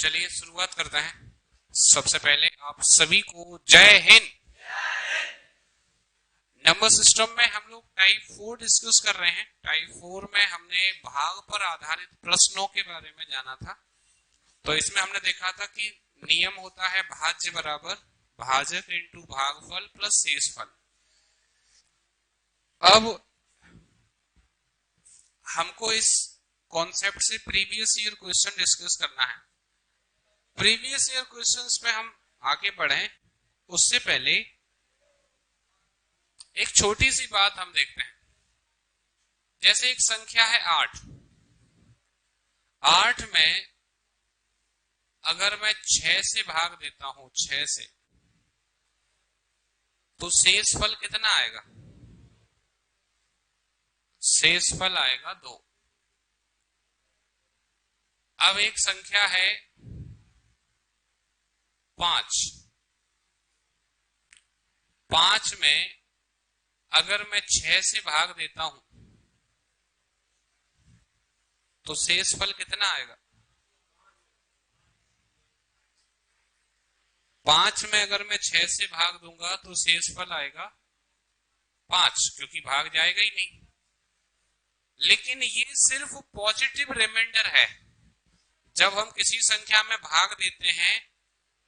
चलिए शुरुआत करते हैं। सबसे पहले आप सभी को जय हिंद। नंबर सिस्टम में हम लोग टाइप 4 डिस्कस कर रहे हैं। टाइप 4 में हमने भाग पर आधारित प्रश्नों के बारे में जाना था। तो इसमें हमने देखा था कि नियम होता है भाज्य बराबर भाजक इंटू भागफल प्लस शेषफल। अब हमको इस कॉन्सेप्ट से प्रीवियस ईयर क्वेश्चन डिस्कस करना है। प्रीवियस ईयर क्वेश्चंस में हम आगे बढ़े उससे पहले एक छोटी सी बात हम देखते हैं। जैसे एक संख्या है 8। 8 में अगर मैं 6 से भाग देता हूं 6 से, तो शेषफल कितना आएगा? शेषफल आएगा 2। अब एक संख्या है 5। 5 में अगर मैं 6 से भाग देता हूं तो शेषफल कितना आएगा? 5 में अगर मैं 6 से भाग दूंगा तो शेषफल आएगा 5, क्योंकि भाग जाएगा ही नहीं। लेकिन ये सिर्फ पॉजिटिव रिमाइंडर है। जब हम किसी संख्या में भाग देते हैं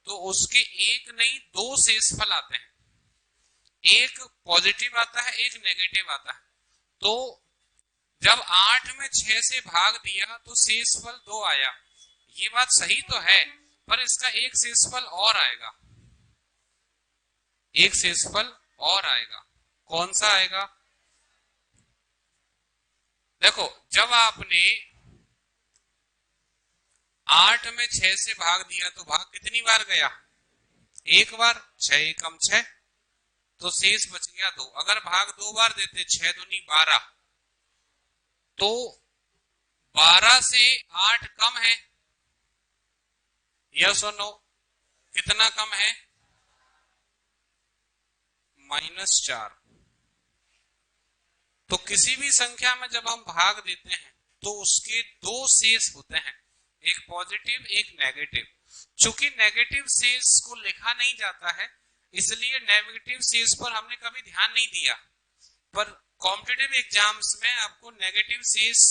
तो उसके एक नहीं 2 शेषफल आते हैं। एक पॉजिटिव आता है, एक नेगेटिव आता है। तो जब 8 में 6 से भाग दिया तो शेषफल 2 आया। ये बात सही तो है, पर इसका एक शेषफल और आएगा। एक शेषफल और आएगा। कौन सा आएगा? देखो, जब आपने 8 में 6 से भाग दिया तो भाग कितनी बार गया? एक बार। 6 एकम 6, तो शेष बच गया 2। अगर भाग 2 बार देते 6 दूनी 12, तो 12 से 8 कम है, यस और नो? कितना कम है? -4। तो किसी भी संख्या में जब हम भाग देते हैं तो उसके 2 शेष होते हैं, एक पॉजिटिव एक नेगेटिव। चूंकि नेगेटिव शेष को लिखा नहीं जाता है, इसलिए नेगेटिव शेष पर हमने कभी ध्यान नहीं दिया। पर कॉम्पिटिटिव एग्जाम्स में आपको नेगेटिव शेष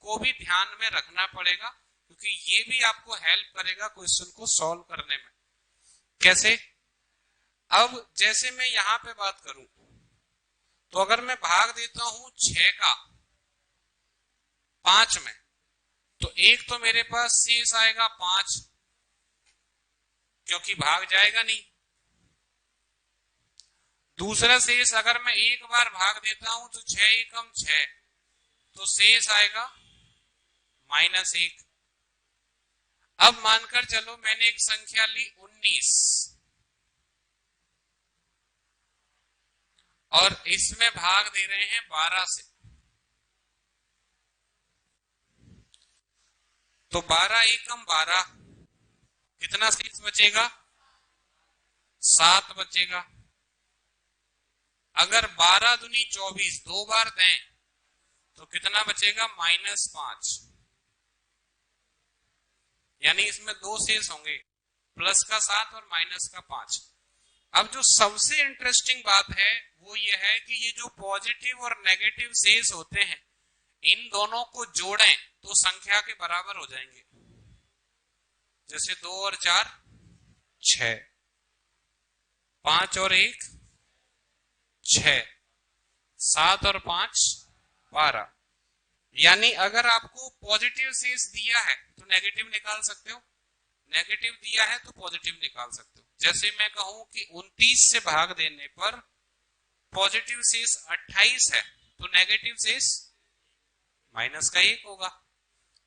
को भी ध्यान में रखना पड़ेगा, क्योंकि ये भी आपको हेल्प करेगा क्वेश्चन को सॉल्व करने में। कैसे? अब जैसे मैं यहां पे बात करूं तो अगर मैं भाग देता हूं 6 का 5 में, तो एक तो मेरे पास शेष आएगा 5, क्योंकि भाग जाएगा नहीं। दूसरा शेष अगर मैं एक बार भाग देता हूं तो 6 एकम 6, तो शेष आएगा -1। अब मानकर चलो मैंने एक संख्या ली 19 और इसमें भाग दे रहे हैं 12 से, तो 12 एकम 12, कितना शेष बचेगा? 7 बचेगा। अगर 12 दूनी 24 2 बार दें तो कितना बचेगा? -5। यानी इसमें 2 शेष होंगे, प्लस का 7 और माइनस का 5। अब जो सबसे इंटरेस्टिंग बात है वो ये है कि ये जो पॉजिटिव और नेगेटिव शेष होते हैं, इन दोनों को जोड़ें तो संख्या के बराबर हो जाएंगे। जैसे 2 और 4 6, 5 और 1 6, 7 और 5 12। यानी अगर आपको पॉजिटिव शेष दिया है तो नेगेटिव निकाल सकते हो, नेगेटिव दिया है तो पॉजिटिव निकाल सकते हो। जैसे मैं कहूं कि 29 से भाग देने पर पॉजिटिव शेष 28 है, तो नेगेटिव शेष -1 होगा।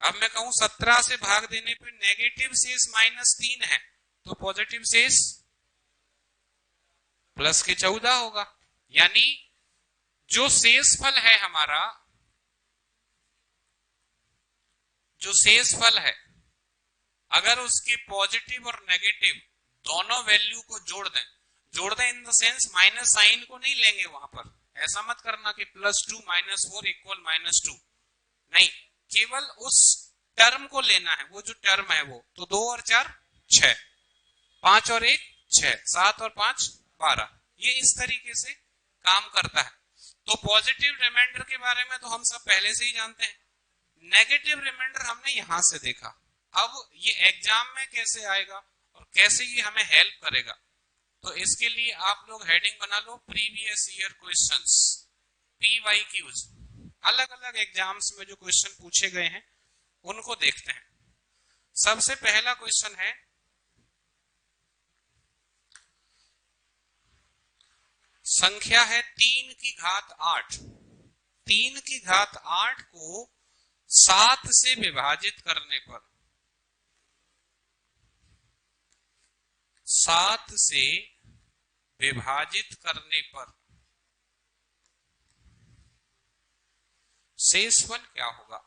अब मैं कहूं 17 से भाग देने पर नेगेटिव शेष -3 है, तो पॉजिटिव शेष +14 होगा। यानी जो शेषफल है हमारा, जो शेषफल है, अगर उसके पॉजिटिव और नेगेटिव दोनों वैल्यू को जोड़ दें in the sense minus sign को नहीं लेंगे वहां पर। ऐसा मत करना कि +2 -4 = -2, नहीं, केवल उस टर्म को लेना है, वो जो टर्म है वो, तो 2 और 4 6, 5 और 1 6, 7 और 5 12, ये इस तरीके से काम करता है। तो पॉजिटिव रिमाइंडर के बारे में तो हम सब पहले से ही जानते हैं, नेगेटिव रिमाइंडर हमने यहां से देखा। अब ये एग्जाम में कैसे आएगा और कैसे ये हमें हेल्प करेगा, तो इसके लिए आप लोग हेडिंग बना लो प्रीवियस ईयर क्वेश्चंस, PYQs। अलग अलग एग्जाम्स में जो क्वेश्चन पूछे गए हैं उनको देखते हैं। सबसे पहला क्वेश्चन है, संख्या है 3 की घात 8। 3 की घात 8 को 7 से विभाजित करने पर, 7 से विभाजित करने पर शेषफल क्या होगा?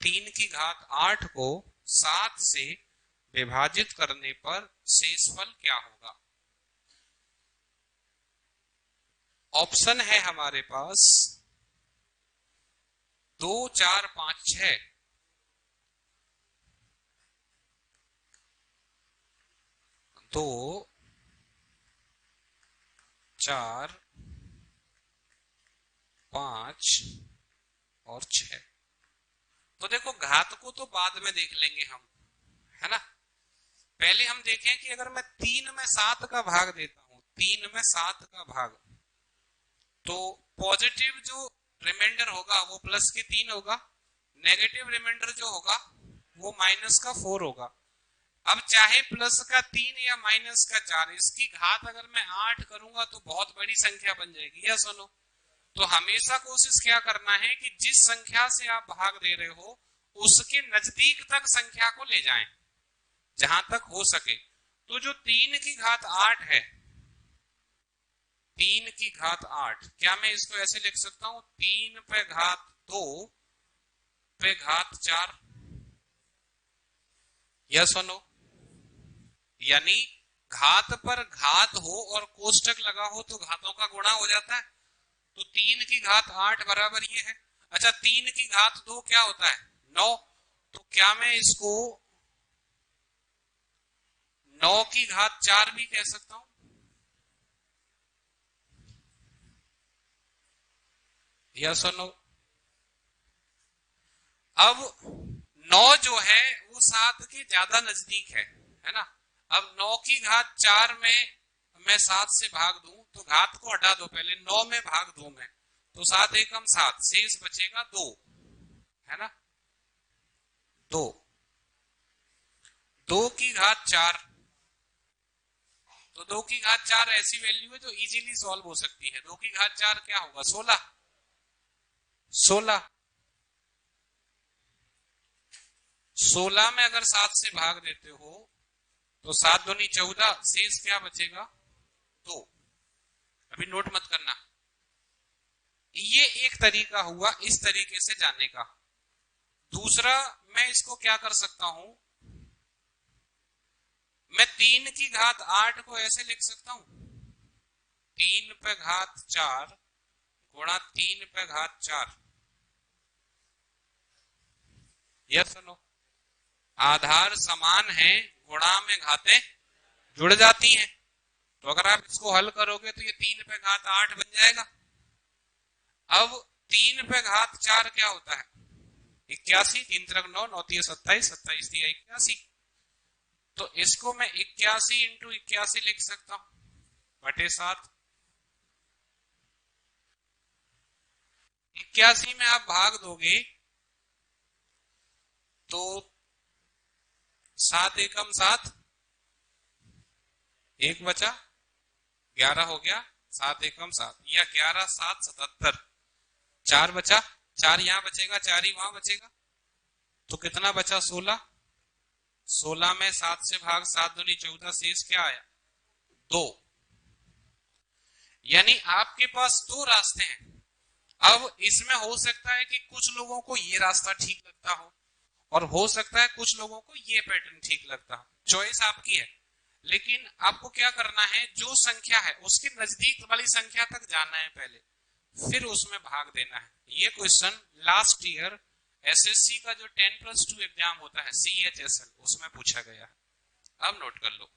3 की घात 8 को 7 से विभाजित करने पर शेषफल क्या होगा? ऑप्शन है हमारे पास 2 4 5 6, 2 4 5 और 6। तो देखो घात को तो बाद में देख लेंगे हम, है ना। पहले हम देखें कि अगर मैं 3 में 7 का भाग देता हूं, 3 में 7 का भाग, तो पॉजिटिव जो रिमाइंडर होगा वो प्लस के 3 होगा, नेगेटिव रिमाइंडर जो होगा वो माइनस का 4 होगा। अब चाहे प्लस का 3 या माइनस का 4, इसकी घात अगर मैं 8 करूंगा तो बहुत बड़ी संख्या बन जाएगी, या सुनो। तो हमेशा कोशिश क्या करना है कि जिस संख्या से आप भाग दे रहे हो उसके नजदीक तक संख्या को ले जाएं, जहां तक हो सके। तो जो 3 की घात 8 है, 3 की घात 8, क्या मैं इसको ऐसे लिख सकता हूं 3 पे घात 2 पे घात 4, यस और नो? यानी घात पर घात हो और कोष्टक लगा हो तो घातों का गुणा हो जाता है। तो 3 की घात 8 बराबर ये है। अच्छा 3 की घात 2 क्या होता है? 9। तो क्या मैं इसको 9 की घात 4 भी कह सकता हूं? यस और नो? अब 9 जो है वो 7 के ज्यादा नजदीक है ना। अब 9 की घात 4 में मैं 7 से भाग दूं तो घात को हटा दो, पहले 9 में भाग दूं मैं, तो 7 एकम 7, शेष बचेगा 2, है ना। 2 की घात 4, तो 2 की घात 4 ऐसी वैल्यू है जो इजीली सॉल्व हो सकती है। 2 की घात 4 क्या होगा? 16। 16 में अगर 7 से भाग देते हो तो 7 दूनी 14, शेष क्या बचेगा? 2। अभी नोट मत करना, ये एक तरीका हुआ इस तरीके से जानने का। दूसरा मैं इसको क्या कर सकता हूं, मैं 3 की घात 8 को ऐसे लिख सकता हूं 3 पे घात 4 गुणा 3 पे घात 4, यस नो? आधार समान है, गुणा में घातें जुड़ जाती हैं। तो अगर आप इसको हल करोगे तो ये 3 पे घात 8 बन जाएगा। अब 3 पे घात 4 क्या होता है? 81, 3 त्रिक 9, 9 तिया 27, 27 तिया 81। तो इसको मैं 81 इंटू 81 लिख सकता हूं बटे 7। 81 में आप भाग दोगे तो 7 एकम 7, 1 बचा, 11 हो गया, 7 एकम 7 या 11 7 77, 4 बचा, 4 यहां बचेगा, 4 ही वहां बचेगा, तो कितना बचा? 16। 16 में 7 से भाग, 7 दूनी 14, शेष क्या आया? 2। यानी आपके पास 2 रास्ते हैं। अब इसमें हो सकता है कि कुछ लोगों को ये रास्ता ठीक लगता हो और हो सकता है कुछ लोगों को ये पैटर्न ठीक लगता हो, चॉइस आपकी है। लेकिन आपको क्या करना है, जो संख्या है उसके नजदीक वाली संख्या तक जाना है पहले, फिर उसमें भाग देना है। ये क्वेश्चन लास्ट ईयर एसएससी का जो 10+2 एग्जाम होता है CHSL, उसमें पूछा गया है। अब नोट कर लो,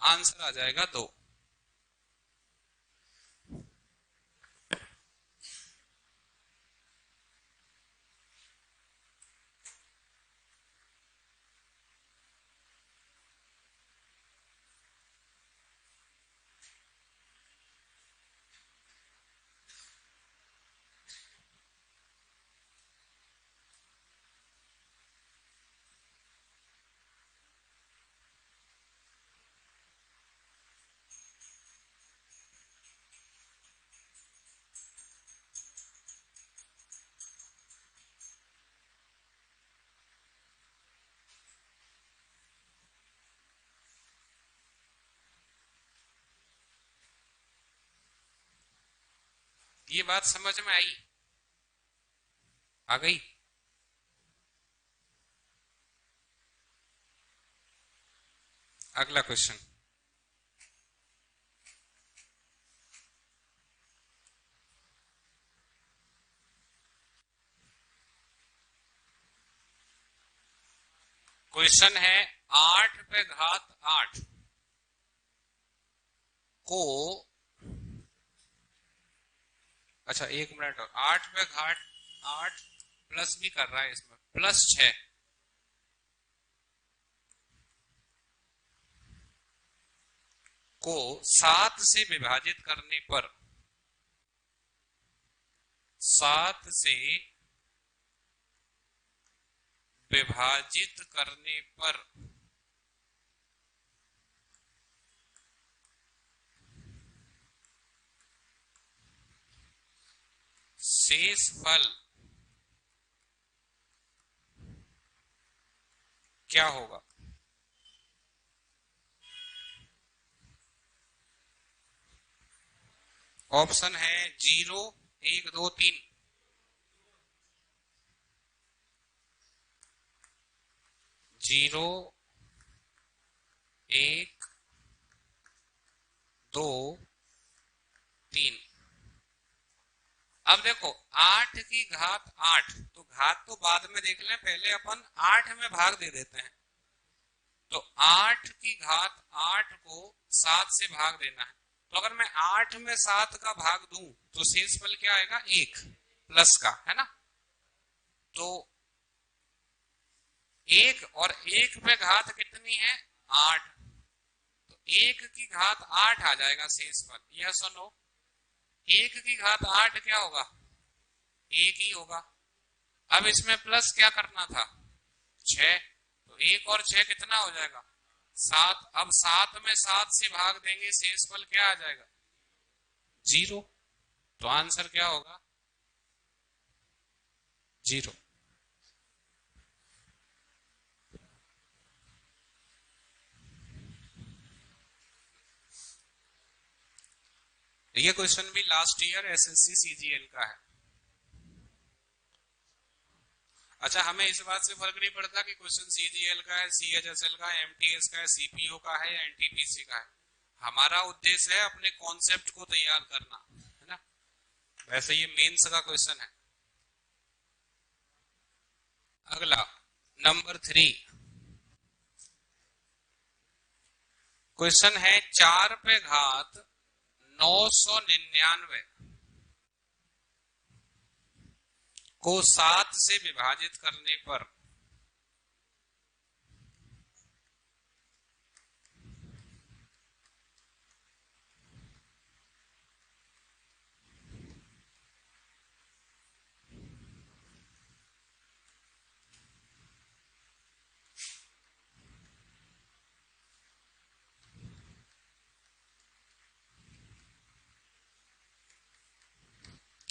आंसर आ जाएगा 2। ये बात समझ में आई? आ गई? अगला क्वेश्चन, क्वेश्चन है 8/8 को, अच्छा 1 मिनट, और 8/8 प्लस भी कर रहा है इसमें, +6 को 7 से विभाजित करने पर, 7 से विभाजित करने पर शेष फल क्या होगा? ऑप्शन है 0, 1, 2, 3। 0, 1, 2, 3। अब देखो 8 तो घात तो बाद में देख लें, पहले अपन 8 में भाग दे देते हैं। तो 8 को 7 से भाग देना है। तो अगर मैं 8 में 7 का भाग दूं तो शेष फल क्या आएगा? 1 प्लस का, है ना। तो 1 और 1 पे घात कितनी है? 8। तो 1 की घात 8 आ जाएगा शेष फल। यह सुनो, 1 की घात 8 क्या होगा? 1 ही होगा। अब इसमें प्लस क्या करना था? 6। तो 1 और 6 कितना हो जाएगा? 7। अब 7 में 7 से भाग देंगे, शेष फल क्या आ जाएगा? 0। तो आंसर क्या होगा? 0। ये क्वेश्चन भी लास्ट ईयर एसएससी सीजीएल का है। अच्छा, हमें इस बात से फर्क नहीं पड़ता कि क्वेश्चन सीजीएल का है, सीएचएसएल का है, एमटीएस का है, सीपीओ का है या एनटीपीसी का है। हमारा उद्देश्य है अपने कॉन्सेप्ट को तैयार करना, है ना। वैसे ये मेंस का क्वेश्चन है। अगला नंबर 3 क्वेश्चन है 4 पे घात 999 को 7 से विभाजित करने पर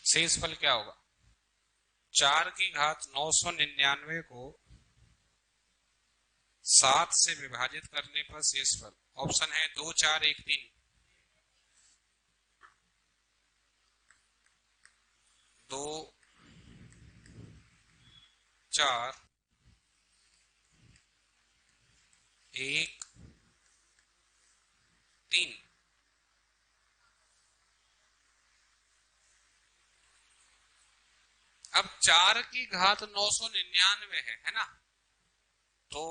शेष फल क्या होगा? 4 की घात 999 को 7 से विभाजित करने पर शेष फल। ऑप्शन है 2, 4, 1, 3। 2, 4, 1, 3। अब 4 की घात 999 है ना, तो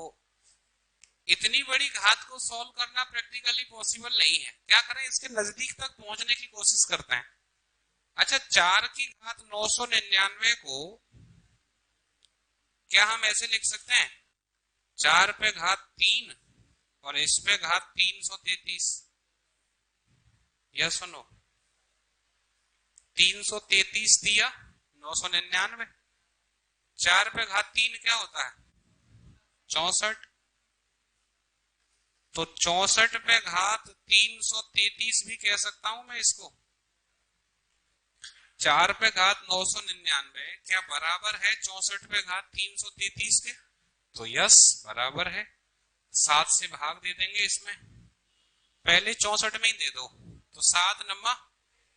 इतनी बड़ी घात को सॉल्व करना प्रैक्टिकली पॉसिबल नहीं है। क्या करें, इसके नजदीक तक पहुंचने की कोशिश करते हैं। अच्छा, 4 की घात 999 को क्या हम ऐसे लिख सकते हैं, 4 पे घात 3 और इस पे घात 333, यस सुनो, 333 दिया 999, 4 पे घात 3 क्या होता है 64, तो 64 पे घात 333 भी कह सकता हूं मैं इसको। 4 पे घात 999 क्या बराबर है 64 पे घात 333 के, तो यस बराबर है। 7 से भाग दे देंगे इसमें, पहले 64 में ही दे दो, तो 7 नम्मा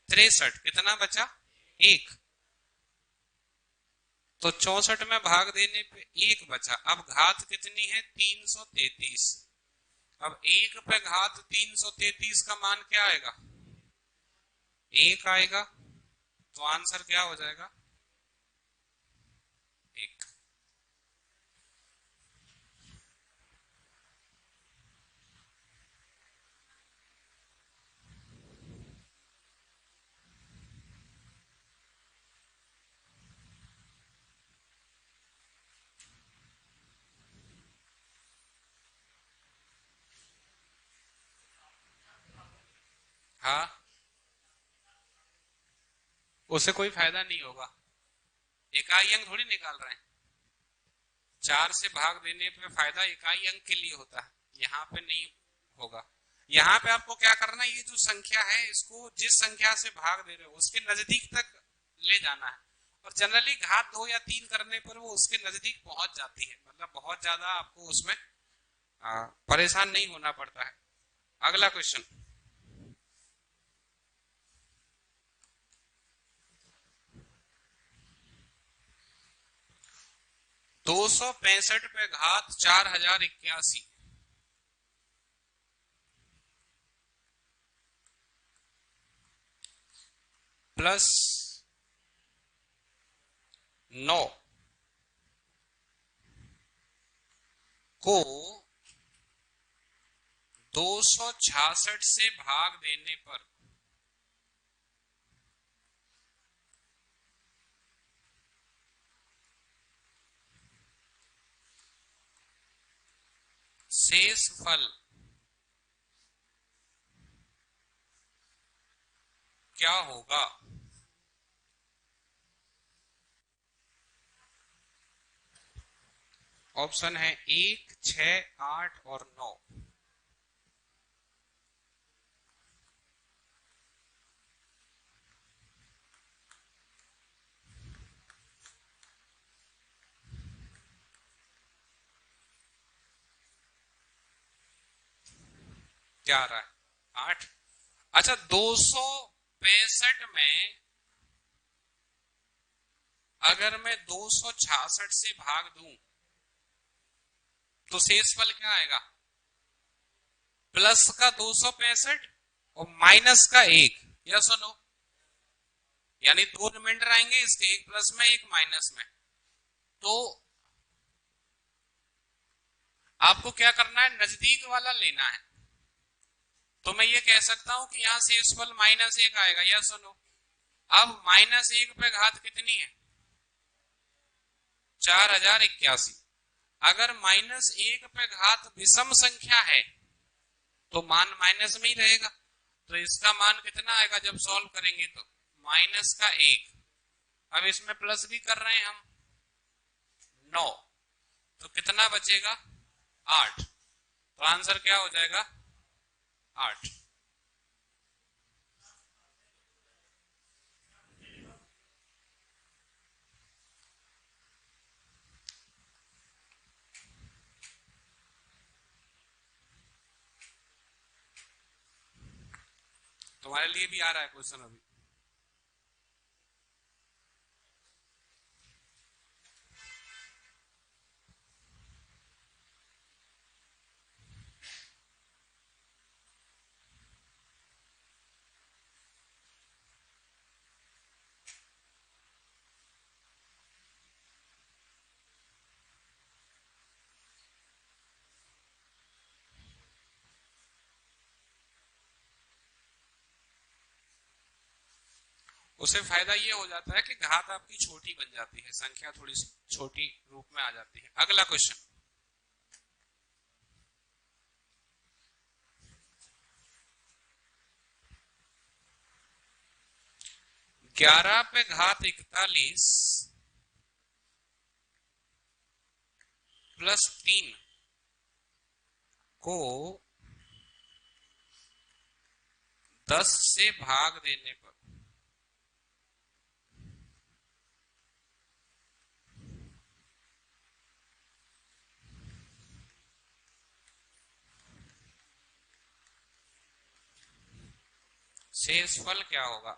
63, कितना बचा 1, तो 64 में भाग देने पे 1 बचा। अब घात कितनी है 333, अब 1 पे घात 333 का मान क्या आएगा 1 आएगा, तो आंसर क्या हो जाएगा 1। हाँ, उससे कोई फायदा नहीं होगा, इकाई अंक थोड़ी निकाल रहे हैं। 4 से भाग देने पे फायदा इकाई अंक के लिए होता है, यहाँ पे नहीं होगा। यहाँ पे आपको क्या करना है, ये जो संख्या है इसको जिस संख्या से भाग दे रहे हो उसके नजदीक तक ले जाना है, और जनरली घात 2 या 3 करने पर वो उसके नजदीक पहुंच जाती है, मतलब बहुत ज्यादा आपको उसमें परेशान नहीं होना पड़ता है। अगला क्वेश्चन, 265 पे घात 4081 प्लस 9 को 266 से भाग देने पर शेष फल क्या होगा। ऑप्शन है 1, 6, 8 और 9। क्या आ रहा है 8। अच्छा, 265 में अगर मैं 266 से भाग दूं तो शेषफल क्या आएगा, प्लस का 265 और माइनस का 1, या सुनो, यानी 2 रिमाइंडर आएंगे इसके, एक प्लस में एक माइनस में। तो आपको क्या करना है, नजदीक वाला लेना है। तो मैं ये कह सकता हूं कि यहां शेषफल -1 आएगा, या सुनो, अब -1 पे घात कितनी है 4081, अगर -1 पे घात विषम संख्या है तो मान माइनस में ही रहेगा, तो इसका मान कितना आएगा जब सॉल्व करेंगे, तो -1। अब इसमें प्लस भी कर रहे हैं हम 9, तो कितना बचेगा 8, तो आंसर क्या हो जाएगा 8। तुम्हारे लिए भी आ रहा है क्वेश्चन अभी। उसे फायदा ये हो जाता है कि घात आपकी छोटी बन जाती है, संख्या थोड़ी सी छोटी रूप में आ जाती है। अगला क्वेश्चन, 11 पे घात 41 प्लस 3 को 10 से भाग देने पर शेषफल क्या होगा?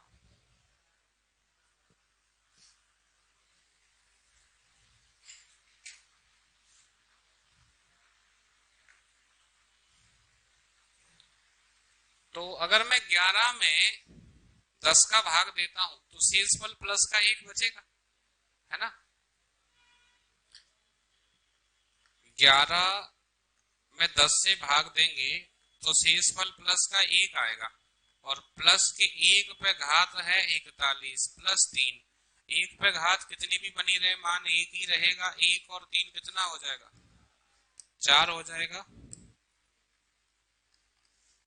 तो अगर मैं 11 में 10 का भाग देता हूं तो शेषफल प्लस का 1 बचेगा, है ना। 11 में 10 से भाग देंगे तो शेषफल प्लस का 1 आएगा, और प्लस के 1 पे घात है 41 प्लस 3, 1 पे घात कितनी भी बनी रहे मान 1 ही रहेगा, 1 और 3 कितना हो जाएगा? 4 हो जाएगा,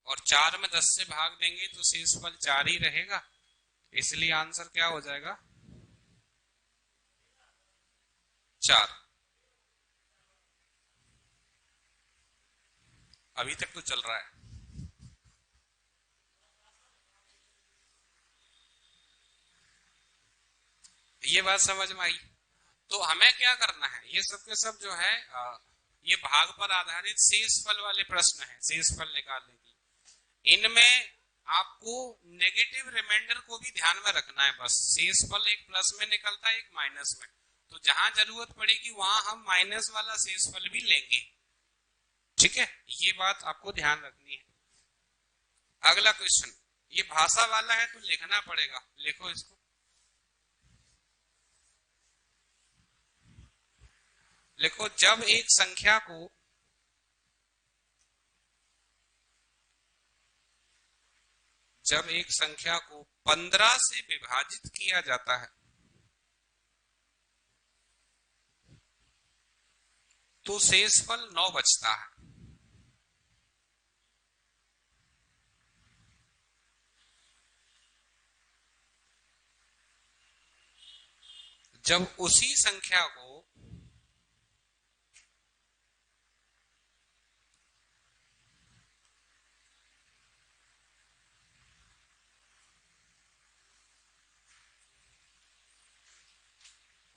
और 4 में 10 से भाग देंगे तो शेषफल 4 ही रहेगा, इसलिए आंसर क्या हो जाएगा? 4। अभी तक तो चल रहा है। ये बात समझ में आई? तो हमें क्या करना है, ये सब के सब जो है ये भाग पर आधारित शेषफल वाले प्रश्न है, शेषफल निकालने की। इनमें आपको नेगेटिव रिमाइंडर को भी ध्यान में रखना है, बस शेषफल एक प्लस में निकलता है एक माइनस में, तो जहां जरूरत पड़ेगी वहां हम माइनस वाला शेषफल भी लेंगे, ठीक है, ये बात आपको ध्यान रखनी है। अगला क्वेश्चन, ये भाषा वाला है तो लिखना पड़ेगा, लिखो इसको। लिखो, जब एक संख्या को 15 से विभाजित किया जाता है तो शेषफल 9 बचता है। जब उसी संख्या को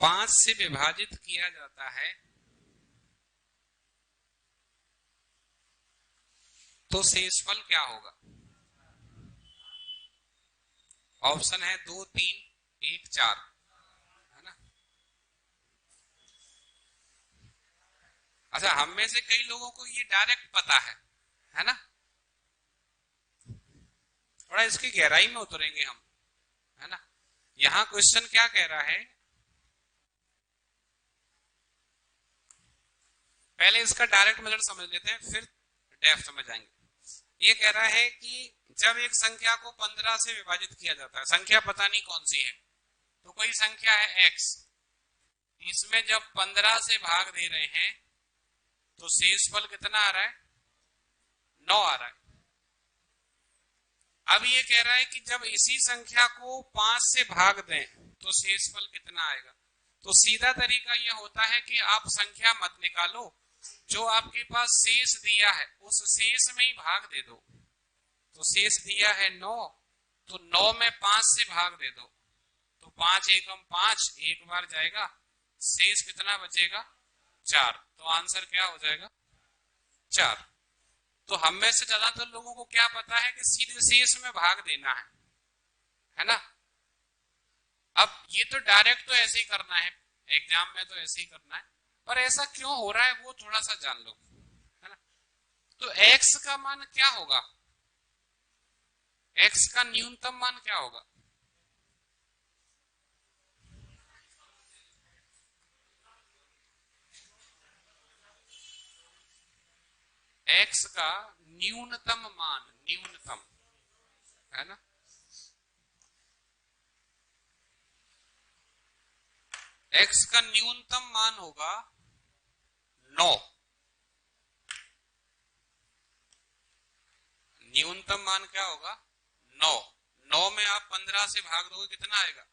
5 से विभाजित किया जाता है तो शेषफल क्या होगा? ऑप्शन है 2, 3, 1, 4, है ना। अच्छा, हम में से कई लोगों को ये डायरेक्ट पता है ना। थोड़ा इसकी गहराई में उतरेंगे हम, है ना। यहां क्वेश्चन क्या कह रहा है, पहले इसका डायरेक्ट मेथड समझ लेते हैं फिर डेप्थ में जाएंगे। ये कह रहा है कि जब एक संख्या को 15 से विभाजित किया जाता है, संख्या पता नहीं कौन सी है, तो कोई संख्या है x, इसमें जब 15 से भाग दे रहे हैं तो शेषफल कितना आ रहा है? 9 आ रहा है। अब ये कह रहा है कि जब इसी संख्या को 5 से भाग दें तो शेषफल कितना आएगा? तो सीधा तरीका यह होता है कि आप संख्या मत निकालो, जो आपके पास शेष दिया है उस शेष में ही भाग दे दो। तो शेष दिया है 9, तो 9 में 5 से भाग दे दो, तो 5 एकम 5, एक बार जाएगा, शेष कितना बचेगा? 4। तो आंसर क्या हो जाएगा? 4। तो हम में से ज्यादातर लोगों को क्या पता है कि सीधे शेष में भाग देना है ना। अब ये तो डायरेक्ट तो ऐसे ही करना है, एग्जाम में तो ऐसे ही करना है, पर ऐसा क्यों हो रहा है वो थोड़ा सा जान लो, है ना। तो x का मान क्या होगा? x का न्यूनतम मान क्या होगा? x का न्यूनतम मान, न्यूनतम, है ना। x का न्यूनतम मान होगा 9। न्यूनतम मान क्या होगा 9। 9 में आप 15 से भाग दोगे कितना आएगा?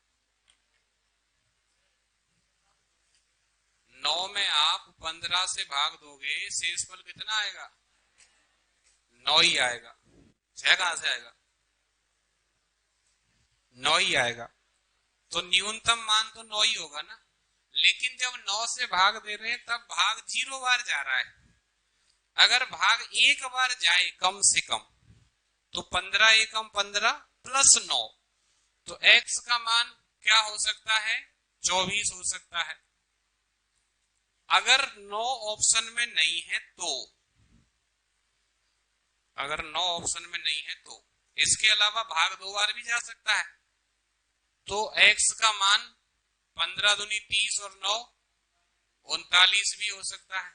9 में आप 15 से भाग दोगे शेषफल कितना आएगा? 9 ही आएगा। 6 कहां से आएगा? 9 ही आएगा। तो न्यूनतम मान तो 9 ही होगा ना। लेकिन जब 9 से भाग दे रहे हैं तब भाग 0 बार जा रहा है। अगर भाग एक बार जाए कम से कम तो 15 एकम 15 प्लस 9, तो x का मान क्या हो सकता है? 24 हो सकता है। अगर 9 ऑप्शन में नहीं है तो, अगर 9 ऑप्शन में नहीं है तो इसके अलावा भाग 2 बार भी जा सकता है। तो x का मान 15 दूनी 30 और 9 39 भी हो सकता है।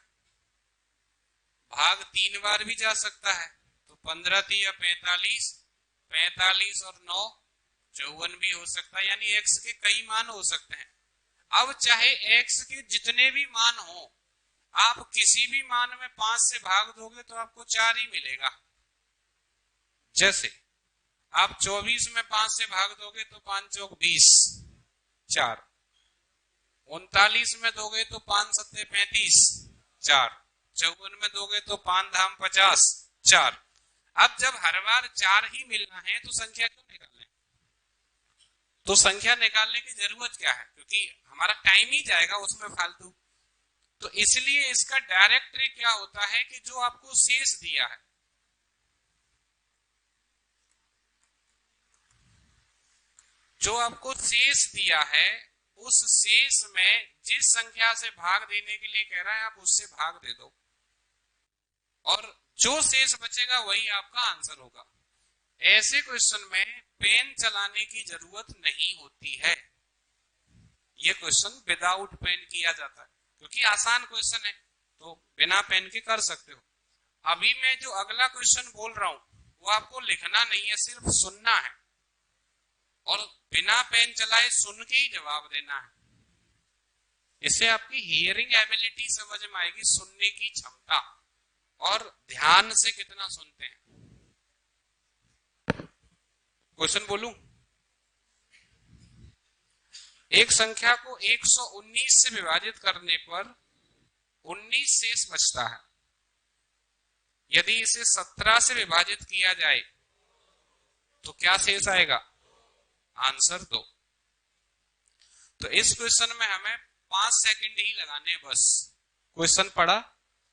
भाग 3 बार भी जा सकता है। तो 15 3 45, 45 और 9 54 भी हो सकता है। यानी x के कई मान हो सकते हैं। अब चाहे x के जितने भी मान हो, आप किसी भी मान में 5 से भाग दोगे तो आपको 4 ही मिलेगा। जैसे आप 24 में 5 से भाग दोगे तो 5 चौक 20 4, 39 में दोगे तो 5 सत्ते 35 4, 54 में दोगे तो 5 धाम 50 4। अब जब हर बार 4 ही मिलना है तो संख्या क्यों निकालने? तो संख्या निकालने की जरूरत क्या है? क्योंकि हमारा टाइम ही जाएगा उसमें फालतू। तो इसलिए इसका डायरेक्ट ट्रिक क्या होता है कि जो आपको शेष दिया है, जो आपको शेष दिया है उस शेष में जिस संख्या से भाग देने के लिए कह रहा है आप उससे भाग दे दो और जो शेष बचेगा वही आपका आंसर होगा। ऐसे क्वेश्चन में पेन चलाने की जरूरत नहीं होती है। ये क्वेश्चन विदाउट पेन किया जाता है क्योंकि आसान क्वेश्चन है, तो बिना पेन के कर सकते हो। अभी मैं जो अगला क्वेश्चन बोल रहा हूं वो आपको लिखना नहीं है, सिर्फ सुनना है और बिना पेन चलाए सुन के ही जवाब देना है। इससे आपकी हियरिंग एबिलिटी समझ में आएगी, सुनने की क्षमता और ध्यान से कितना सुनते हैं। क्वेश्चन बोलूं? एक संख्या को 119 से विभाजित करने पर 19 शेष बचता है। यदि इसे 17 से विभाजित किया जाए तो क्या शेष आएगा? आंसर 2। तो इस क्वेश्चन में हमें 5 सेकंड ही लगाने बस। क्वेश्चन पढ़ा,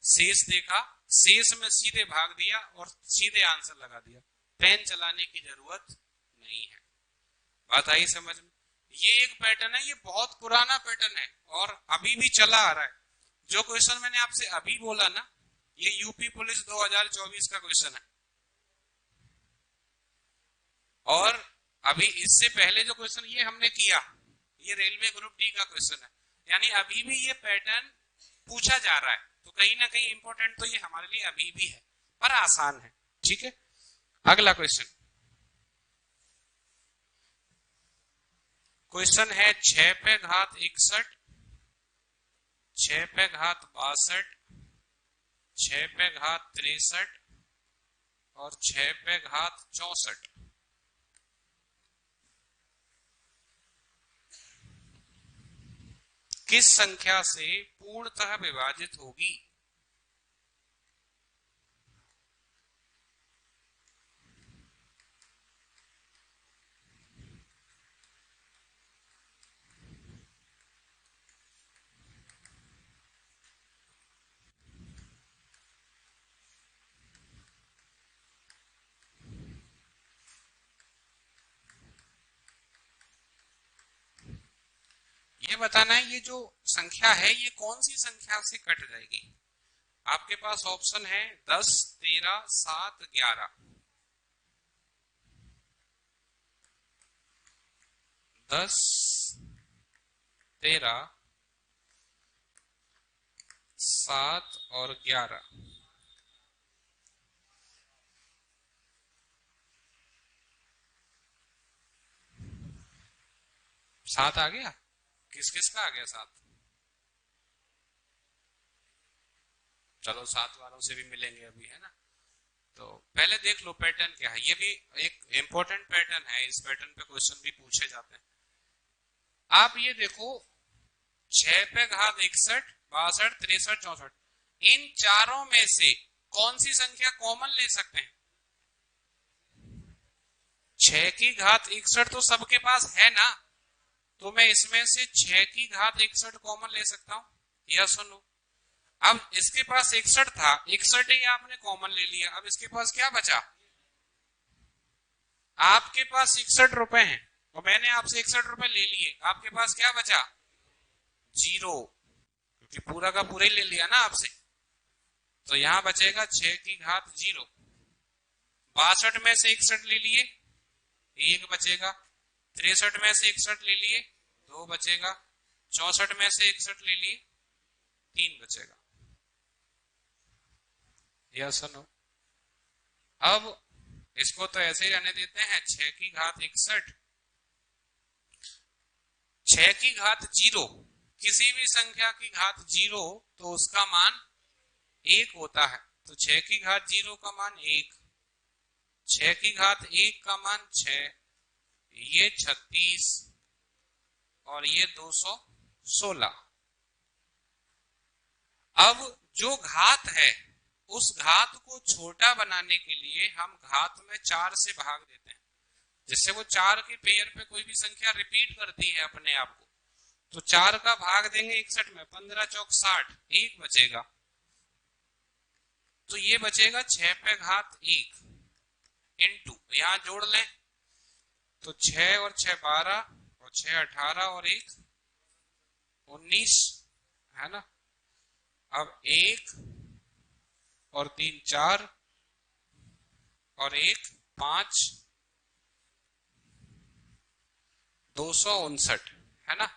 शेष देखा, शेष में सीधे भाग दिया और सीधे आंसर लगा दिया। पेन चलाने की जरूरत नहीं है। बात आई समझ में? ये एक पैटर्न है, ये बहुत पुराना पैटर्न है और अभी भी चला आ रहा है। जो क्वेश्चन मैंने आपसे अभी बोला ना, ये यूपी पुलिस 2024 का क्वेश्चन है और अभी इससे पहले जो क्वेश्चन ये हमने किया, ये रेलवे ग्रुप डी का क्वेश्चन है। यानी अभी भी ये पैटर्न पूछा जा रहा है, तो कहीं ना कहीं इंपॉर्टेंट तो ये हमारे लिए अभी भी है, पर आसान है। ठीक है, अगला क्वेश्चन। क्वेश्चन है 6 पे घात 61, 6 पे घात 62, 6 पे घात 63 और 6 पे घात 64। किस संख्या से पूर्णतः विभाजित होगी? ये बताना है ये जो संख्या है ये कौन सी संख्या से कट जाएगी। आपके पास ऑप्शन है 10, 13, 7, 11। 10, 13, 7 और 11। 7 आ गया? किस किस का आ गया 7? चलो 7 वालों से भी मिलेंगे अभी, है ना। तो पहले देख लो पैटर्न क्या है, ये भी एक इंपॉर्टेंट पैटर्न है, इस पैटर्न पे क्वेश्चन भी पूछे जाते हैं। आप ये देखो 6 पे घात 61, 62, 63, 64, इन चारों में से कौन सी संख्या कॉमन ले सकते हैं? 6 की घात 61 तो सबके पास है ना, तो मैं इसमें से 6 की घात 61 कॉमन ले सकता हूं, या सुनो। अब इसके पास 61 था, 61 ही आपने कॉमन ले लिया, अब इसके पास क्या बचा? आपके पास 61 रुपए हैं और मैंने आपसे 61 रुपए ले लिए, आपके पास क्या बचा? 0, क्योंकि पूरा का पूरा ही ले लिया ना आपसे। तो यहां बचेगा 6 की घात 0। 62 में से 61 ले लिए, 1 बचेगा। 63 में से 61 ले लिए, 2 बचेगा। 64 में से 61 ले लिए, 3 बचेगा। या सुनो, अब इसको तो ऐसे ही रहने देते हैं। 6 की घात 61, 6 की घात 0, किसी भी संख्या की घात 0 तो उसका मान 1 होता है। तो 6 की घात 0 का मान 1, 6 की घात 1 का मान 6, ये 36 और ये 216। अब जो घात है उस घात को छोटा बनाने के लिए हम घात में 4 से भाग देते हैं। जिससे वो 4 के पेयर पे कोई भी संख्या रिपीट करती है अपने आप को, तो 4 का भाग देंगे 61 में, 15 चौक 60, 1 बचेगा। तो ये बचेगा 6 पे घात 1 इंटू, यहां जोड़ लें तो 6 और 6 12 और 6 18 और 1 19, है ना। अब 1 और 3 4 और 1 5, 259, है ना।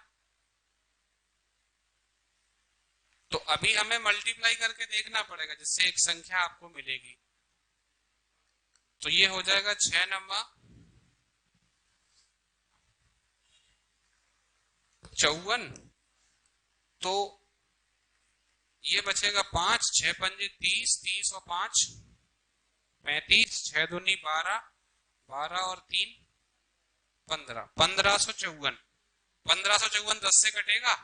तो अभी हमें मल्टीप्लाई करके देखना पड़ेगा जिससे एक संख्या आपको मिलेगी। तो ये हो जाएगा 6 नंबर 54, तो ये बचेगा 5, 6 पंजे 30, 30 और 5 35, 6 दूनी 12, 12 और 3 15, 1554। 1554 10 से कटेगा?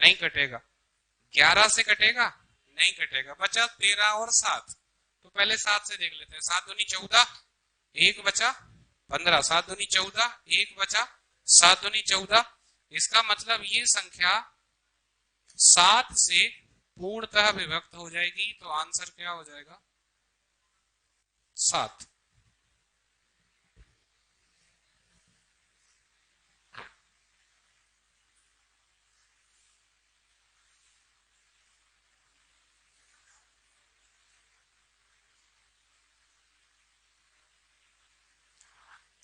नहीं कटेगा। 11 से कटेगा? नहीं कटेगा। बचा 13 और 7। तो पहले 7 से देख लेते हैं। 7 दूनी 14, 1 बचा। 15, 7 दूनी 14, 1 बचा। 7 दूनी 14, इसका मतलब ये संख्या 7 से पूर्णतः विभक्त हो जाएगी। तो आंसर क्या हो जाएगा? 7।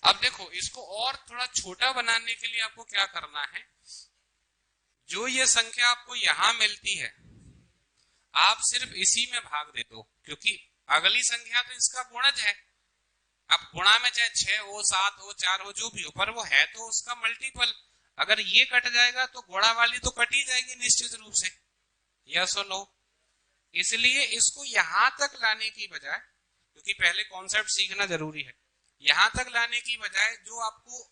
अब देखो, इसको और थोड़ा छोटा बनाने के लिए आपको क्या करना है, जो ये संख्या आपको यहां मिलती है आप सिर्फ इसी में भाग दे दो, क्योंकि अगली संख्या तो इसका गुणज है। अब गुणा में चाहे 6 हो, 7 हो, 4 हो, जो भी हो, पर वो है तो उसका मल्टीपल। अगर ये कट जाएगा तो गुणा वाली तो कट ही जाएगी निश्चित रूप से। यस और नो। इसलिए इसको यहां तक लाने की बजाय, क्योंकि पहले कॉन्सेप्ट सीखना जरूरी है, यहां तक लाने की बजाय जो आपको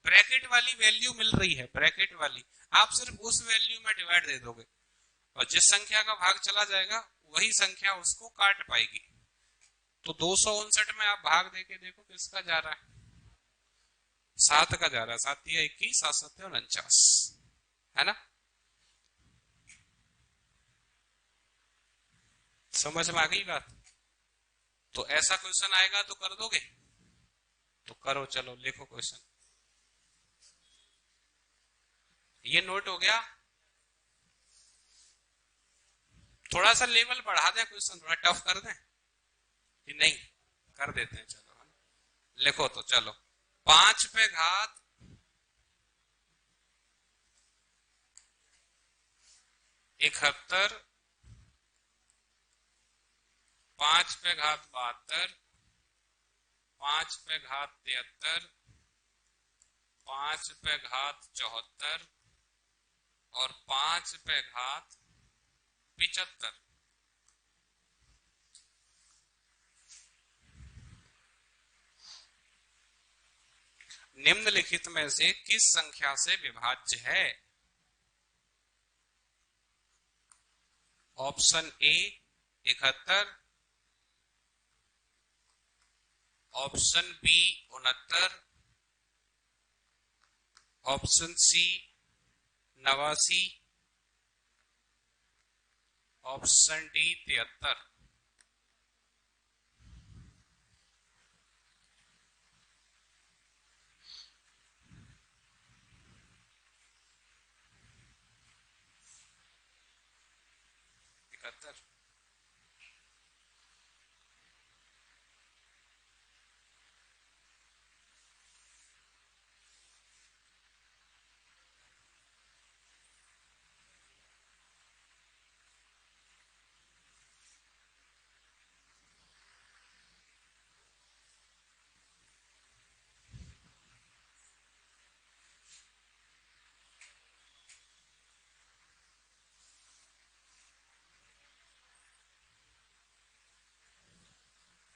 ब्रैकेट वाली वैल्यू मिल रही है, ब्रैकेट वाली, आप सिर्फ उस वैल्यू में डिवाइड दे दोगे और जिस संख्या का भाग चला जाएगा वही संख्या उसको काट पाएगी। तो 259 में आप भाग देके देखो किसका जा रहा है? 7 का जा रहा है। 7 या 21, 7 7 49, है ना। समझ में आ गई बात? तो ऐसा क्वेश्चन आएगा तो कर दोगे? तो करो, चलो लिखो क्वेश्चन। ये नोट हो गया। थोड़ा सा लेवल बढ़ा दें, क्वेश्चन थोड़ा टफ कर दें कि नहीं? कर देते हैं, चलो लिखो। तो चलो 5 पे घात 71, 5 पे घात 72, 5 पे घात 73, 5 पे घात 74, और 5 पे घात 75। निम्नलिखित में से किस संख्या से विभाज्य है? Option A 71, option B 69, option C 89, option D 73।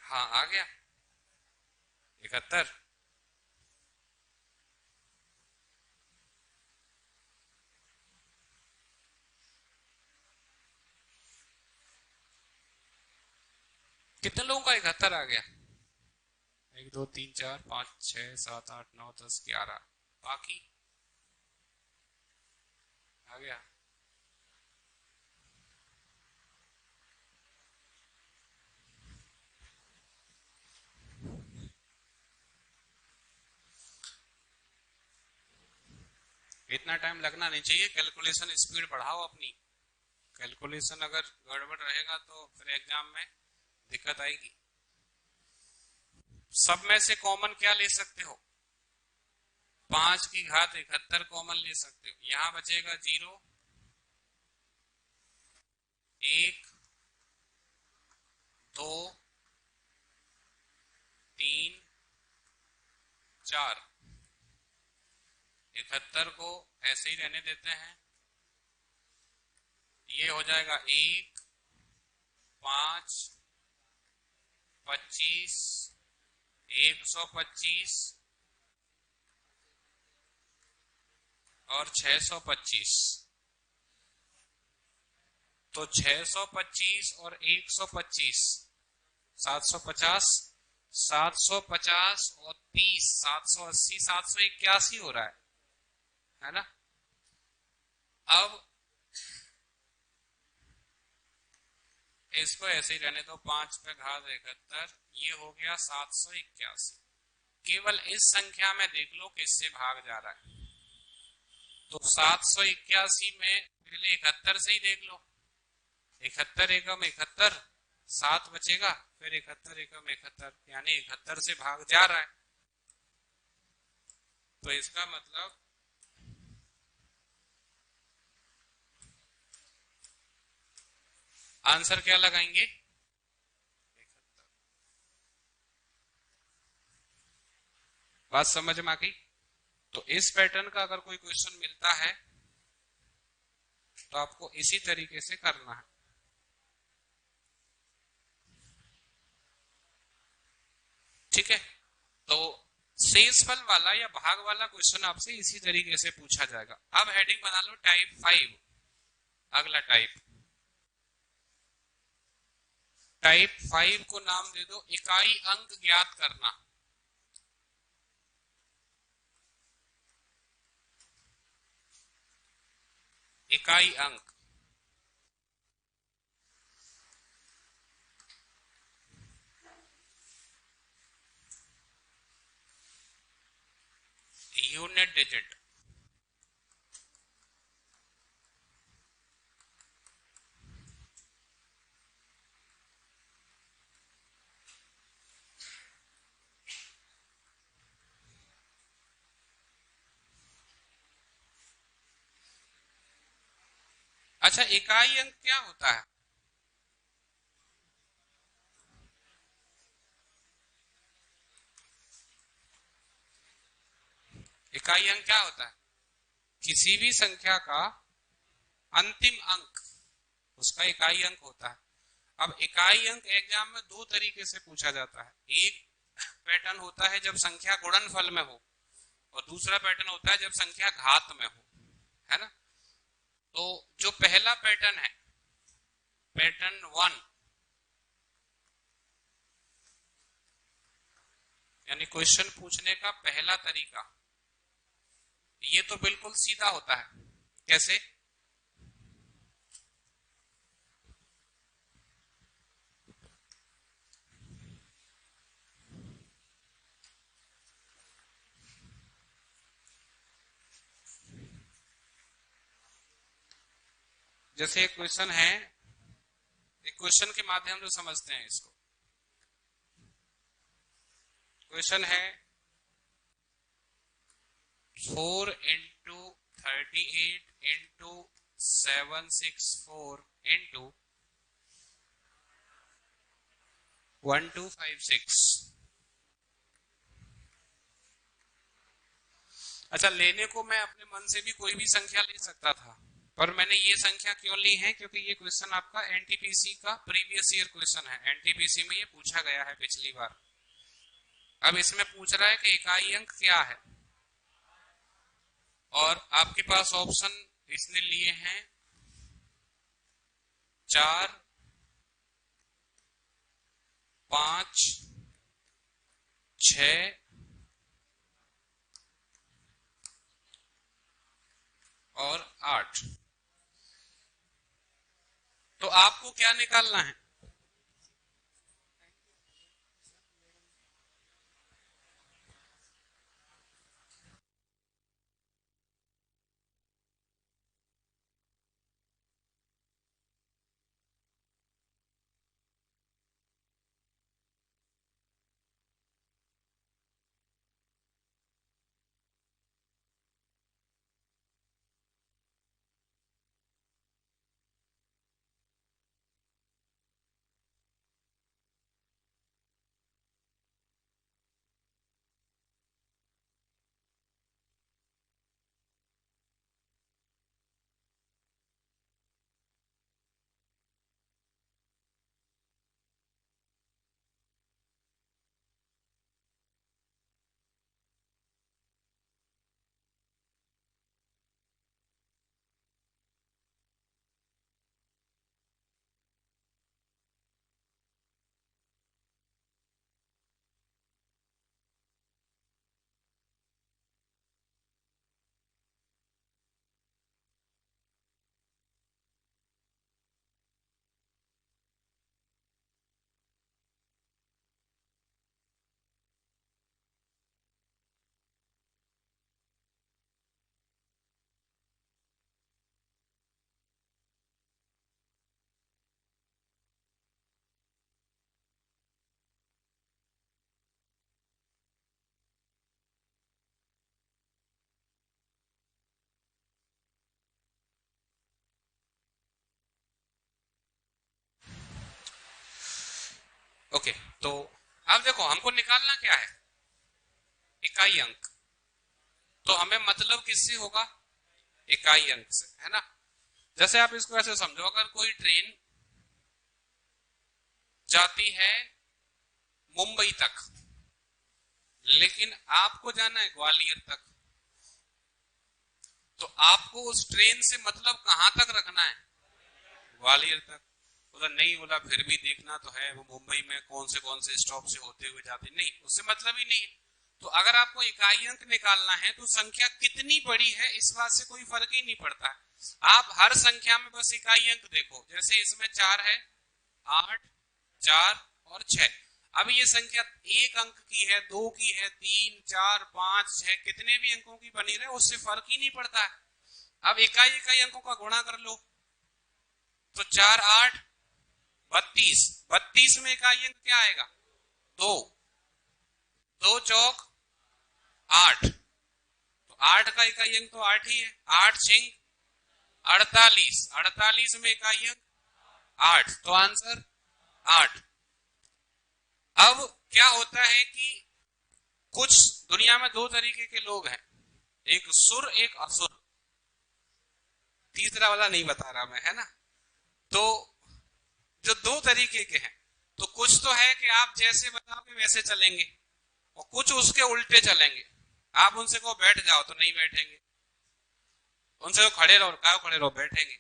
हाँ आ गया 71। कितने लोगों का 71 आ गया? 1 2 3 4 5 6 7 8 9 10 11। बाकी आ गया। इतना टाइम लगना नहीं चाहिए। कैलकुलेशन स्पीड बढ़ाओ अपनी। कैलकुलेशन अगर गड़बड़ रहेगा तो फिर एग्जाम में दिक्कत आएगी। सब में से कॉमन क्या ले सकते हो? 5 की घात 71 कॉमन ले सकते हो। यहां बचेगा 0, 1, 2, 3, 4। 71 को ऐसे ही रहने देते हैं। ये हो जाएगा 1, 5, 25, 125 और 625। तो 625 और 125 750, 750 और 30 780, 781 हो रहा है ना? अब इसको ऐसे ही रहने दो। 5 पे घात 71, ये हो गया 781। केवल इस संख्या में देख लो किससे भाग जा रहा है। तो 781 में पहले 71 से ही देख लो। 71 एकम 71, 7 बचेगा, फिर 71 एकम 71, यानी 71 से भाग जा रहा है। तो इसका मतलब आंसर क्या लगाएंगे? 71। बात समझ में आ गई? तो इस पैटर्न का अगर कोई क्वेश्चन मिलता है तो आपको इसी तरीके से करना है। ठीक है? तो शेषफल वाला या भाग वाला क्वेश्चन आपसे इसी तरीके से पूछा जाएगा। अब हेडिंग बना लो टाइप 5। अगला टाइप 5 को नाम दे दो इकाई अंक ज्ञात करना। इकाई अंक। Unit digit. अच्छा, इकाई अंक क्या होता है? इकाई अंक क्या होता है? किसी भी संख्या का अंतिम अंक उसका इकाई अंक होता है। अब इकाई अंक एग्जाम में दो तरीके से पूछा जाता है। एक पैटर्न होता है जब संख्या गुणनफल में हो, और दूसरा पैटर्न होता है जब संख्या घात में हो, है ना। तो जो पहला पैटर्न है, पैटर्न 1, यानी क्वेश्चन पूछने का पहला तरीका, ये तो बिल्कुल सीधा होता है। कैसे? जैसे एक क्वेश्चन है, एक क्वेश्चन के माध्यम से समझते हैं इसको। क्वेश्चन है 4 इंटू 38 इंटू 764 इंटू 1256। अच्छा, लेने को मैं अपने मन से भी कोई भी संख्या ले सकता था, पर मैंने ये संख्या क्यों ली है? क्योंकि ये क्वेश्चन आपका एनटीपीसी का प्रीवियस ईयर क्वेश्चन है, एनटीपीसी में ये पूछा गया है पिछली बार। अब इसमें पूछ रहा है कि इकाई अंक क्या है, और आपके पास ऑप्शन इसने लिए हैं 4, 5, 6 और 8। तो आपको क्या निकालना है? ओके, तो अब देखो हमको निकालना क्या है? इकाई अंक। तो हमें मतलब किससे होगा? इकाई अंक से, है ना। जैसे आप इसको ऐसे समझो, अगर कोई ट्रेन जाती है मुंबई तक, लेकिन आपको जाना है ग्वालियर तक, तो आपको उस ट्रेन से मतलब कहां तक रखना है? ग्वालियर तक। बोला नहीं, बोला फिर भी देखना तो है वो मुंबई में कौन से स्टॉप से होते हुए जाते, नहीं, उससे मतलब ही नहीं है। तो अगर आपको इकाई अंक निकालना है तो संख्या कितनी बड़ी है इस बात से कोई फर्क ही नहीं पड़ता है। आप हर संख्या में बस इकाई अंक देखो। जैसे इसमें 4 है, 8, 4 और 6। अब ये संख्या 1 अंक की है, 2 की है, 3, 4, 5, 6, कितने भी अंकों की बनी रहे उससे फर्क ही नहीं पड़ता है। अब इकाई इकाई अंकों का गुणा कर लो, तो 4, 8, 32। 32 में इकाई अंक क्या आएगा? 2। 2 चौक 8, तो 8 का इकाई अंक तो 8 ही है। 8 छिंग 48, 48 में इकाई अंक 8, तो आंसर 8। अब क्या होता है कि कुछ दुनिया में दो तरीके के लोग हैं, एक सुर एक असुर। तीसरा वाला नहीं बता रहा मैं, है ना। तो जो दो तरीके के हैं, तो कुछ तो है कि आप जैसे बताओगे वैसे चलेंगे, और कुछ उसके उल्टे चलेंगे। आप उनसे को बैठ जाओ तो नहीं बैठेंगे, उनसे को खड़े रहो, कहो खड़े रहो, बैठेंगे।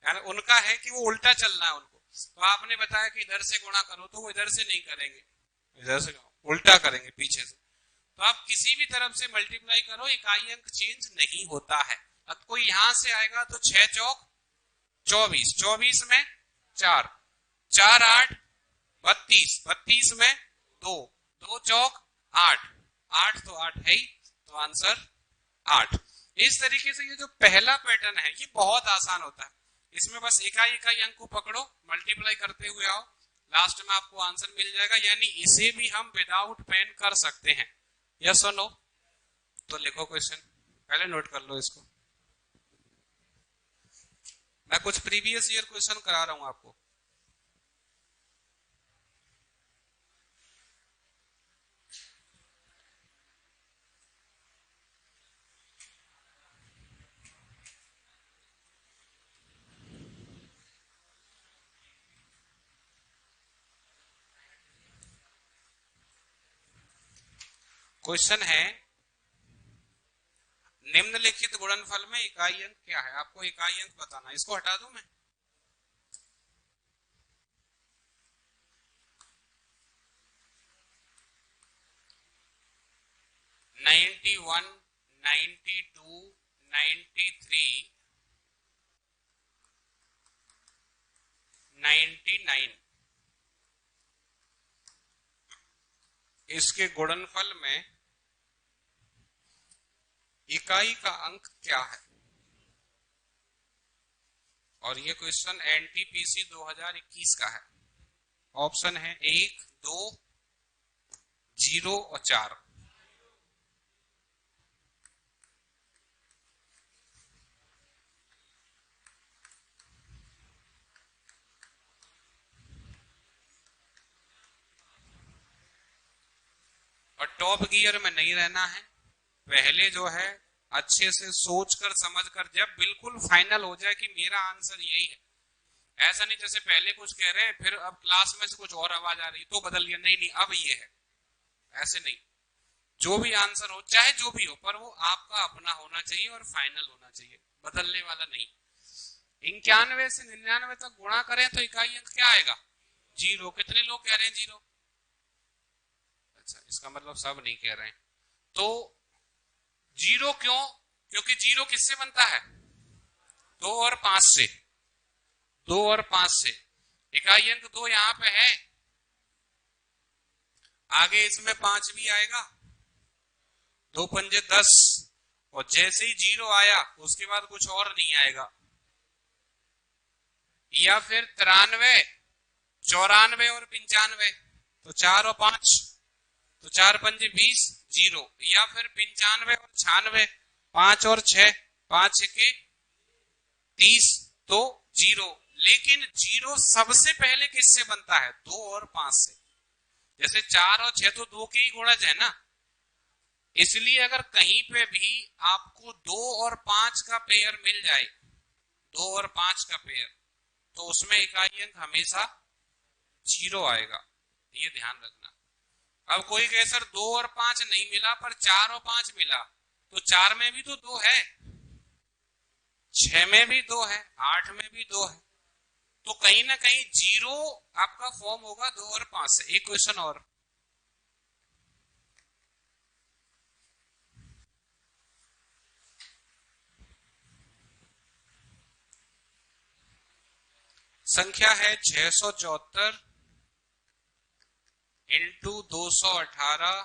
यानी उनका है कि वो उल्टा चलना है उनको। तो आपने बताया कि इधर से गुणा करो, तो वो इधर से नहीं करेंगे, इधर से उल्टा करेंगे पीछे से। तो आप किसी भी तरफ से मल्टीप्लाई करो, इकाई अंक चेंज नहीं होता है। अब कोई यहां से आएगा तो 6 चौक 24, 24 में 4, 4 8 32, 32 में 2, 2 चौक 8, 8 तो 8 है ही, तो आंसर 8। इस तरीके से ये जो पहला पैटर्न है ये बहुत आसान होता है। इसमें बस इकाई इकाई अंक को पकड़ो, मल्टीप्लाई करते हुए आओ, लास्ट में आपको आंसर मिल जाएगा। यानी इसे भी हम विदाउट पेन कर सकते हैं, यस और नो। तो लिखो क्वेश्चन, पहले नोट कर लो इसको। मैं कुछ प्रीवियस ईयर क्वेश्चन करा रहा हूं आपको। क्वेश्चन है निम्नलिखित गुणनफल में इकाई अंक क्या है। आपको इकाई अंक बताना, इसको हटा दूं मैं। नाइन्टी वन, 92, 93, 99, इसके गुणनफल में इकाई का अंक क्या है। और ये क्वेश्चन एनटीपीसी 2021 का है। ऑप्शन है 1, 2, 0 और 4। और टॉप गियर में नहीं रहना है, पहले जो है अच्छे से सोचकर समझकर, जब बिल्कुल फाइनल हो जाए कि मेरा आंसर यही है। ऐसा नहीं जैसे पहले कुछ कह रहे हैं फिर अब क्लास में से कुछ और आवाज आ रही तो बदल लिया, नहीं नहीं अब ये है, ऐसे नहीं। जो भी आंसर हो चाहे जो भी हो, पर वो आपका अपना होना चाहिए और फाइनल होना चाहिए, बदलने वाला नहीं। 91 से 99 तक गुणा करें तो इकाई अंक क्या आएगा, 0। कितने लोग कह रहे हैं 0? अच्छा, इसका मतलब सब नहीं कह रहे हैं। तो 0 क्यों? क्योंकि 0 किससे बनता है, 2 और 5 से, 2 और 5 से। इकाई अंक 2 यहां पे है, आगे इसमें 5 भी आएगा, 2 पंजे 10, और जैसे ही 0 आया उसके बाद कुछ और नहीं आएगा। या फिर 93, 94 और 95, तो 4 और 5, तो 4 पंजे 20, 0। या फिर 95 और 96, 5 और 6, 5 के 30, तो 0। लेकिन 0 सबसे पहले किससे बनता है, 2 और 5 से। जैसे 4 और 6 तो 2 के ही गुणज है ना, इसलिए अगर कहीं पे भी आपको 2 और 5 का पेयर मिल जाए, 2 और 5 का पेयर, तो उसमें इकाई अंक हमेशा 0 आएगा, ये ध्यान रखना। अब कोई कहे सर 2 और 5 नहीं मिला पर 4 और 5 मिला, तो 4 में भी तो 2 है, 6 में भी 2 है, 8 में भी 2 है, तो कहीं ना कहीं 0 आपका फॉर्म होगा 2 और 5 से। एक क्वेश्चन और, संख्या है 674 इंटू 218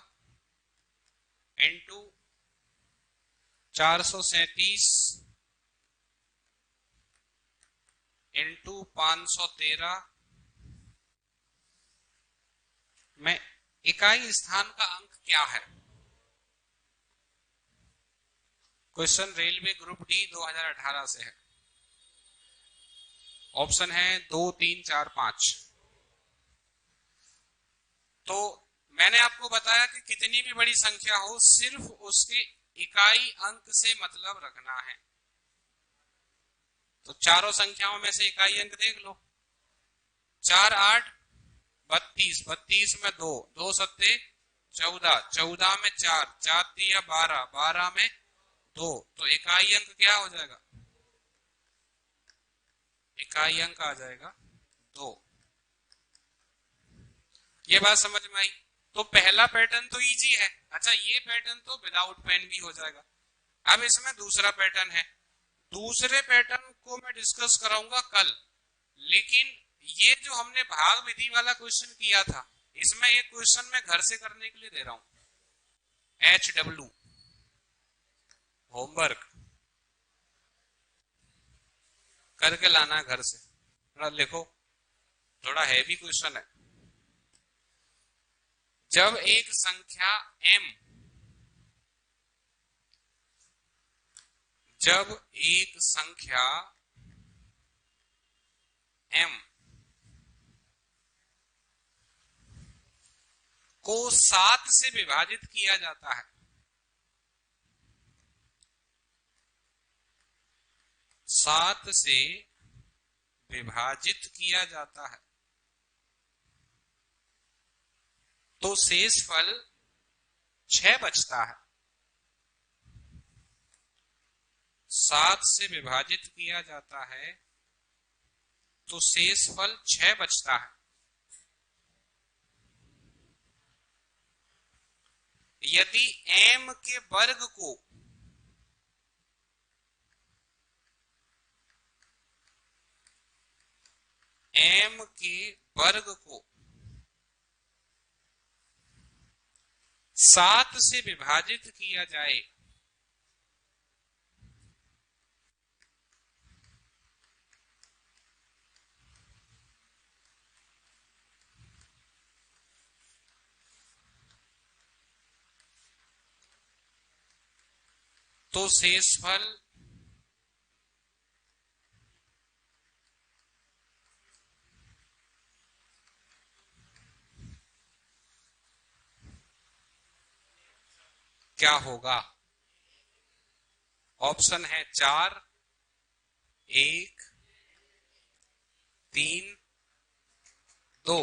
इंटू 437 इंटू 513 में इकाई स्थान का अंक क्या है। क्वेश्चन रेलवे ग्रुप डी 2018 से है। ऑप्शन है 2, 3, 4, 5। तो मैंने आपको बताया कि कितनी भी बड़ी संख्या हो सिर्फ उसके इकाई अंक से मतलब रखना है। तो चारों संख्याओं में से इकाई अंक देख लो। 4 8 32, 32 में 2, 2 सत्ते 14, 14 में 4, 4 दिया 12, 12 में 2, तो इकाई अंक क्या हो जाएगा? इकाई अंक आ जाएगा 2। ये बात समझ में आई? तो पहला पैटर्न तो इजी है। अच्छा, ये पैटर्न तो विदाउट पेन भी हो जाएगा। अब इसमें दूसरा पैटर्न है। दूसरे पैटर्न को मैं डिस्कस कराऊंगा कल, लेकिन ये जो हमने भाग विधि वाला क्वेश्चन किया था, इसमें एक क्वेश्चन मैं घर से करने के लिए दे रहा हूं। HW होमवर्क करके लाना घर से, थोड़ा लिखो, थोड़ा हैवी क्वेश्चन है। जब एक संख्या m, जब एक संख्या m को 7 से विभाजित किया जाता है, 7 से विभाजित किया जाता है, तो शेषफल 6 बचता है। 7 से विभाजित किया जाता है तो शेषफल 6 बचता है। यदि m के वर्ग को m के वर्ग को 7 से विभाजित किया जाए तो शेषफल क्या होगा? ऑप्शन है 4 1 3 2।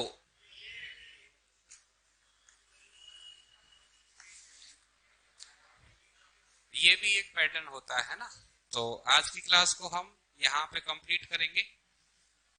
ये भी एक पैटर्न होता है ना। तो आज की क्लास को हम यहाँ पे कंप्लीट करेंगे।